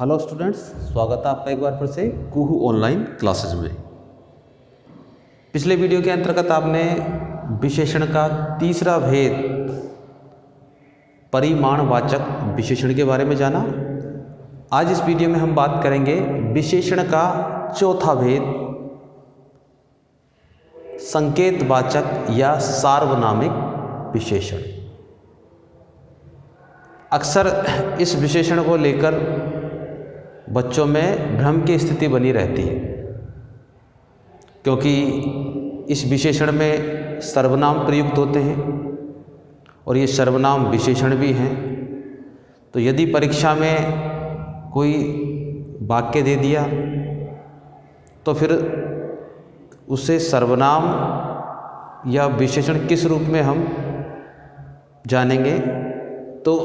Hello students, स्वागत है आपका एक बार फिर से कुहू ऑनलाइन क्लासेस में। पिछले वीडियो के अंतर्गत आपने विशेषण का तीसरा भेद परिमाणवाचक विशेषण के बारे में जाना। आज इस वीडियो में हम बात करेंगे विशेषण का चौथा भेद संकेतवाचक या सार्वनामिक विशेषण। अक्सर इस विशेषण को लेकर बच्चों में भ्रम की स्थिति बनी रहती है, क्योंकि इस विशेषण में सर्वनाम प्रयुक्त होते हैं और ये सर्वनाम विशेषण भी हैं। तो यदि परीक्षा में कोई वाक्य दे दिया तो फिर उसे सर्वनाम या विशेषण किस रूप में हम जानेंगे, तो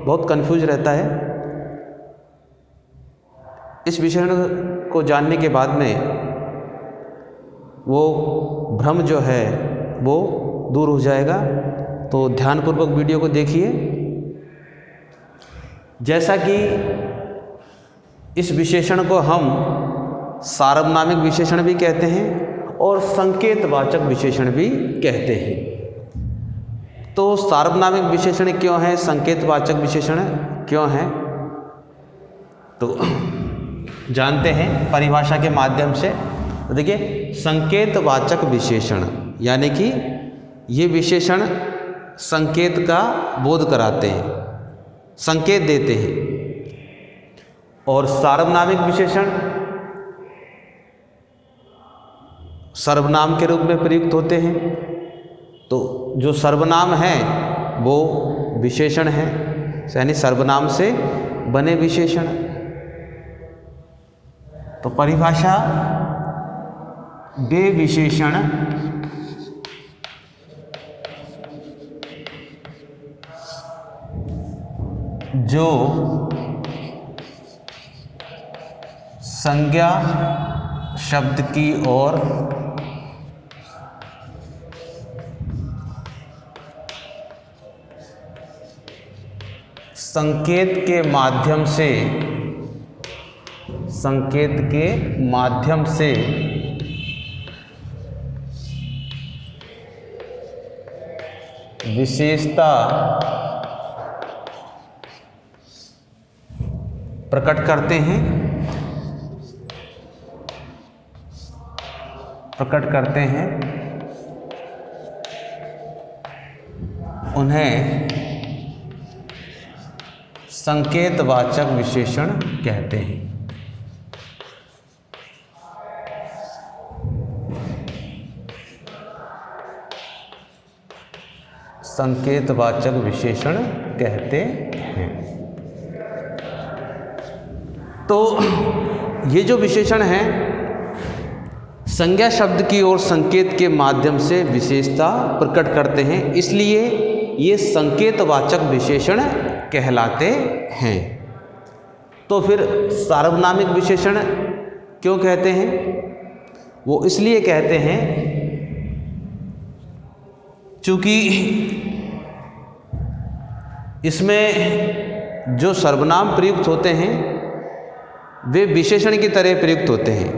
बहुत कंफ्यूज रहता है। इस विशेषण को जानने के बाद में वो भ्रम जो है वो दूर हो जाएगा। तो ध्यानपूर्वक वीडियो को देखिए। जैसा कि इस विशेषण को हम सार्वनामिक विशेषण भी कहते हैं और संकेतवाचक विशेषण भी कहते हैं। तो सार्वनामिक विशेषण क्यों है, संकेतवाचक विशेषण क्यों है, तो जानते हैं परिभाषा के माध्यम से। तो देखिए, संकेतवाचक विशेषण यानी कि ये विशेषण संकेत का बोध कराते हैं, संकेत देते हैं। और सार्वनामिक विशेषण सर्वनाम के रूप में प्रयुक्त होते हैं। तो जो सर्वनाम है वो विशेषण है, यानी सर्वनाम से बने विशेषण। तो परिभाषा, वे विशेषण जो संज्ञा शब्द की ओर संकेत के माध्यम से विशेषता प्रकट करते हैं, उन्हें संकेतवाचक विशेषण कहते हैं। संकेतवाचक विशेषण कहते हैं। तो ये जो विशेषण हैं संज्ञा शब्द की ओर संकेत के माध्यम से विशेषता प्रकट करते हैं, इसलिए ये संकेतवाचक विशेषण कहलाते हैं। तो फिर सार्वनामिक विशेषण क्यों कहते हैं? वो इसलिए कहते हैं चूँकि इसमें जो सर्वनाम प्रयुक्त होते हैं वे विशेषण की तरह प्रयुक्त होते हैं,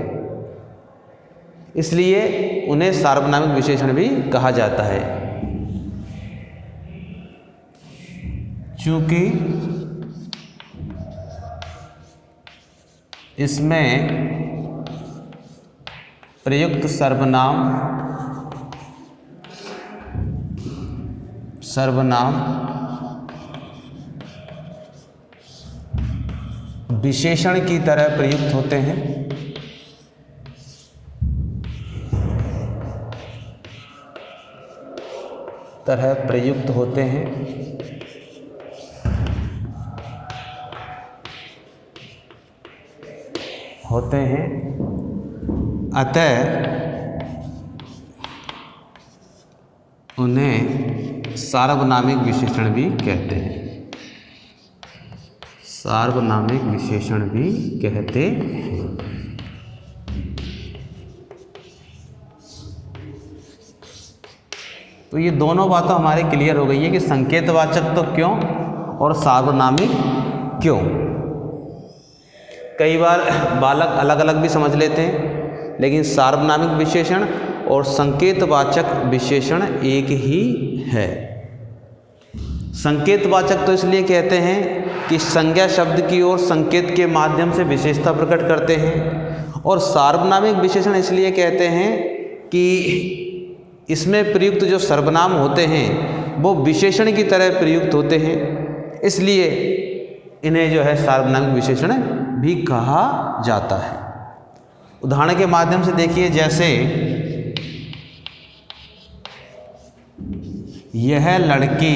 इसलिए उन्हें सार्वनामिक विशेषण भी कहा जाता है। चूँकि इसमें प्रयुक्त सर्वनाम विशेषण की तरह प्रयुक्त होते हैं, अतः उन्हें सार्वनामिक विशेषण भी कहते हैं। सार्वनामिक विशेषण भी कहते हैं। तो ये दोनों बातें हमारे क्लियर हो गई है कि संकेतवाचक तो क्यों और सार्वनामिक क्यों। कई बार बालक अलग अलग भी समझ लेते हैं, लेकिन सार्वनामिक विशेषण और संकेतवाचक विशेषण एक ही है। संकेतवाचक तो इसलिए कहते हैं कि संज्ञा शब्द की ओर संकेत के माध्यम से विशेषता प्रकट करते हैं, और सार्वनामिक विशेषण इसलिए कहते हैं कि इसमें प्रयुक्त जो सर्वनाम होते हैं वो विशेषण की तरह प्रयुक्त होते हैं, इसलिए इन्हें जो है सार्वनामिक विशेषण भी कहा जाता है। उदाहरण के माध्यम से देखिए, जैसे यह लड़की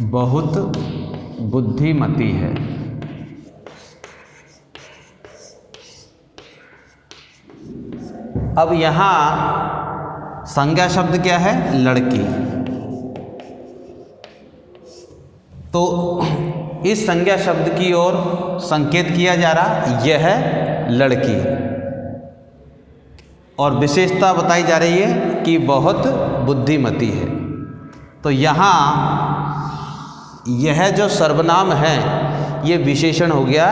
बहुत बुद्धिमती है। अब यहाँ संज्ञा शब्द क्या है? लड़की। तो इस संज्ञा शब्द की ओर संकेत किया जा रहा यह लड़की, और विशेषता बताई जा रही है कि बहुत बुद्धिमती है। तो यहाँ यह जो सर्वनाम है ये विशेषण हो गया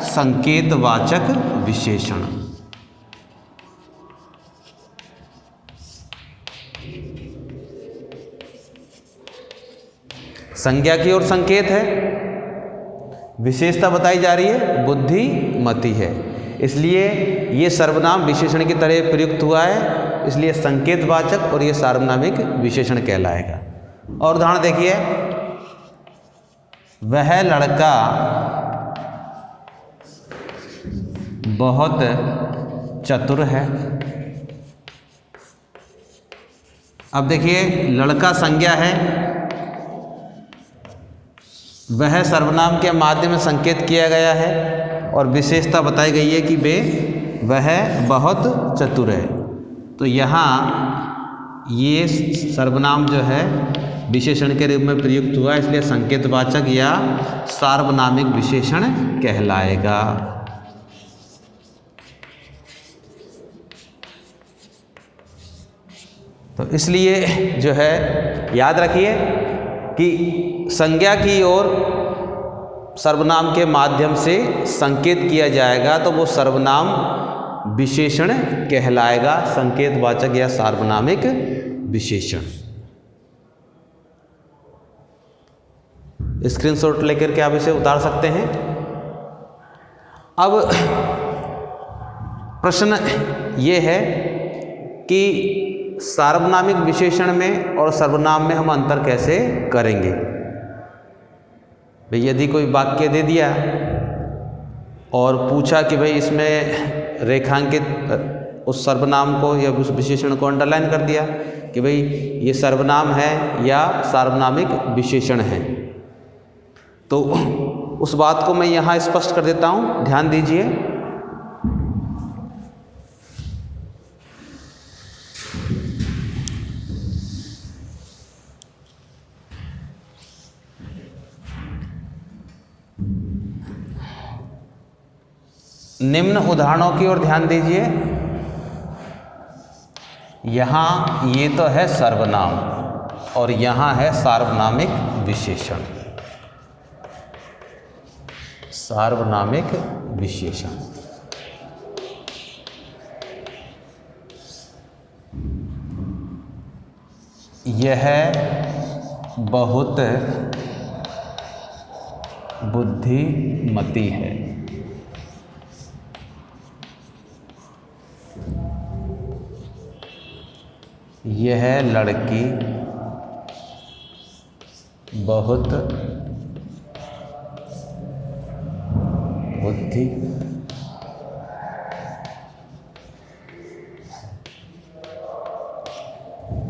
संकेतवाचक विशेषण। संज्ञा की ओर संकेत है, विशेषता बताई जा रही है बुद्धिमती है, इसलिए ये सर्वनाम विशेषण की तरह प्रयुक्त हुआ है, इसलिए संकेतवाचक और ये सार्वनामिक विशेषण कहलाएगा। और उदाहरण देखिए, वह लड़का बहुत चतुर है। अब देखिए, लड़का संज्ञा है, वह सर्वनाम के माध्यम से संकेत किया गया है, और विशेषता बताई गई है कि वह बहुत चतुर है। तो यहाँ ये सर्वनाम जो है विशेषण के रूप में प्रयुक्त हुआ, इसलिए संकेतवाचक या सार्वनामिक विशेषण कहलाएगा। तो इसलिए जो है याद रखिए कि संज्ञा की ओर सर्वनाम के माध्यम से संकेत किया जाएगा तो वो सर्वनाम विशेषण कहलाएगा, संकेतवाचक या सार्वनामिक विशेषण। स्क्रीनशॉट लेकर के आप इसे उतार सकते हैं। अब प्रश्न ये है कि सार्वनामिक विशेषण में और सर्वनाम में हम अंतर कैसे करेंगे। भाई यदि कोई वाक्य दे दिया और पूछा कि भाई इसमें रेखांकित उस सर्वनाम को या उस विशेषण को अंडरलाइन कर दिया कि भाई ये सर्वनाम है या सार्वनामिक विशेषण है, तो उस बात को मैं यहाँ स्पष्ट कर देता हूँ, ध्यान दीजिए। निम्न उदाहरणों की ओर ध्यान दीजिए। यहाँ ये तो है सर्वनाम और यहाँ है सार्वनामिक विशेषण। सार्वनामिक विशेषण यह बहुत बुद्धिमती है। यह लड़की बहुत बुद्धि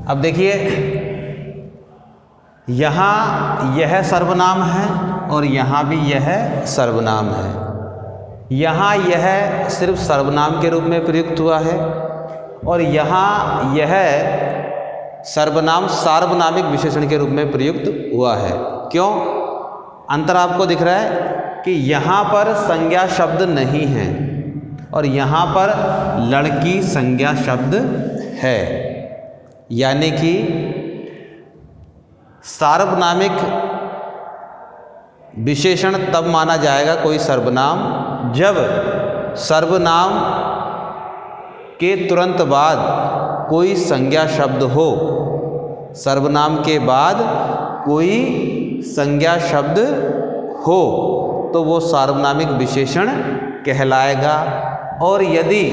अब देखिए, यहाँ यह सर्वनाम है और यहाँ भी यह सर्वनाम है। यहाँ यह सिर्फ सर्वनाम के रूप में प्रयुक्त हुआ है और यहाँ यह सर्वनाम सार्वनामिक विशेषण के रूप में प्रयुक्त हुआ है। क्यों? अंतर आपको दिख रहा है कि यहाँ पर संज्ञा शब्द नहीं है और यहाँ पर लड़की संज्ञा शब्द है, यानी कि सार्वनामिक विशेषण तब माना जाएगा कोई सर्वनाम जब सर्वनाम के तुरंत बाद कोई संज्ञा शब्द हो। सर्वनाम के बाद कोई संज्ञा शब्द हो तो वो सार्वनामिक विशेषण कहलाएगा। और यदि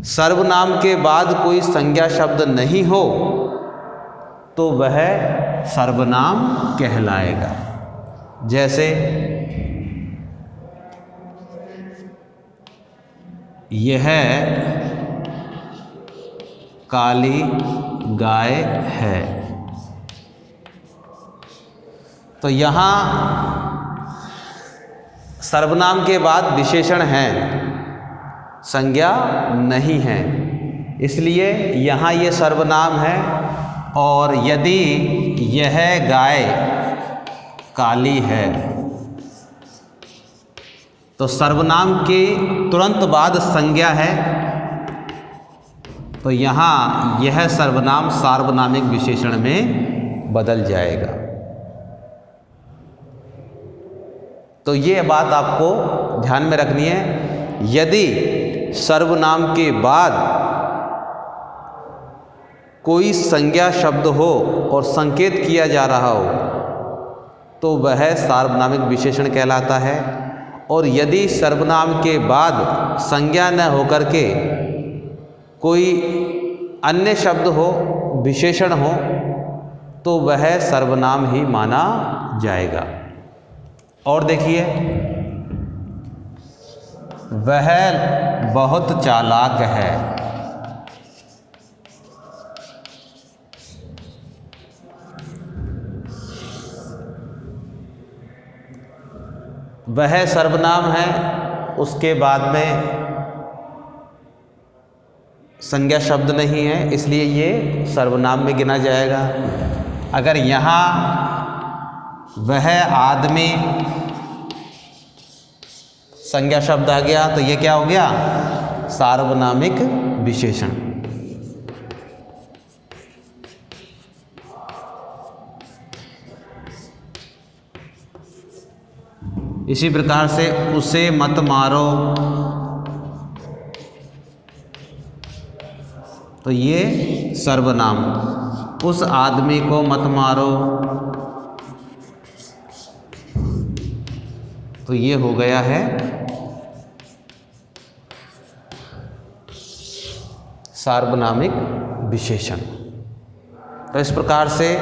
सर्वनाम के बाद कोई संज्ञा शब्द नहीं हो तो वह सर्वनाम कहलाएगा। जैसे यह काली गाय है, तो यहाँ सर्वनाम के बाद विशेषण है, संज्ञा नहीं है, इसलिए यहाँ ये सर्वनाम है। और यदि यह गाय काली है तो सर्वनाम के तुरंत बाद संज्ञा है, तो यहाँ यह सर्वनाम सार्वनामिक विशेषण में बदल जाएगा। तो ये बात आपको ध्यान में रखनी है। यदि सर्वनाम के बाद कोई संज्ञा शब्द हो और संकेत किया जा रहा हो तो वह सार्वनामिक विशेषण कहलाता है। और यदि सर्वनाम के बाद संज्ञा न होकर के कोई अन्य शब्द हो, विशेषण हो, तो वह सर्वनाम ही माना जाएगा। और देखिए, वह बहुत चालाक है, वह सर्वनाम है, उसके बाद में संज्ञा शब्द नहीं है, इसलिए ये सर्वनाम में गिना जाएगा। अगर यहाँ वह आदमी संज्ञा शब्द आ गया तो ये क्या हो गया? सार्वनामिक विशेषण। इसी प्रकार से उसे मत मारो, तो ये सर्वनाम। उस आदमी को मत मारो, तो ये हो गया है सार्वनामिक विशेषण। तो इस प्रकार से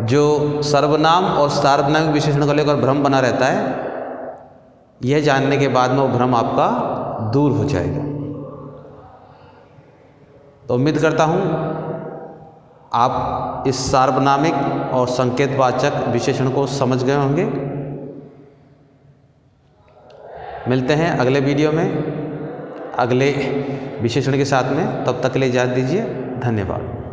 जो सर्वनाम और सार्वनामिक विशेषण को लेकर भ्रम बना रहता है, यह जानने के बाद में वो भ्रम आपका दूर हो जाएगा। तो उम्मीद करता हूँ आप इस सार्वनामिक और संकेतवाचक विशेषण को समझ गए होंगे। मिलते हैं अगले वीडियो में अगले विशेषण के साथ में। तब तक के लिए इजाज़त दीजिए। धन्यवाद।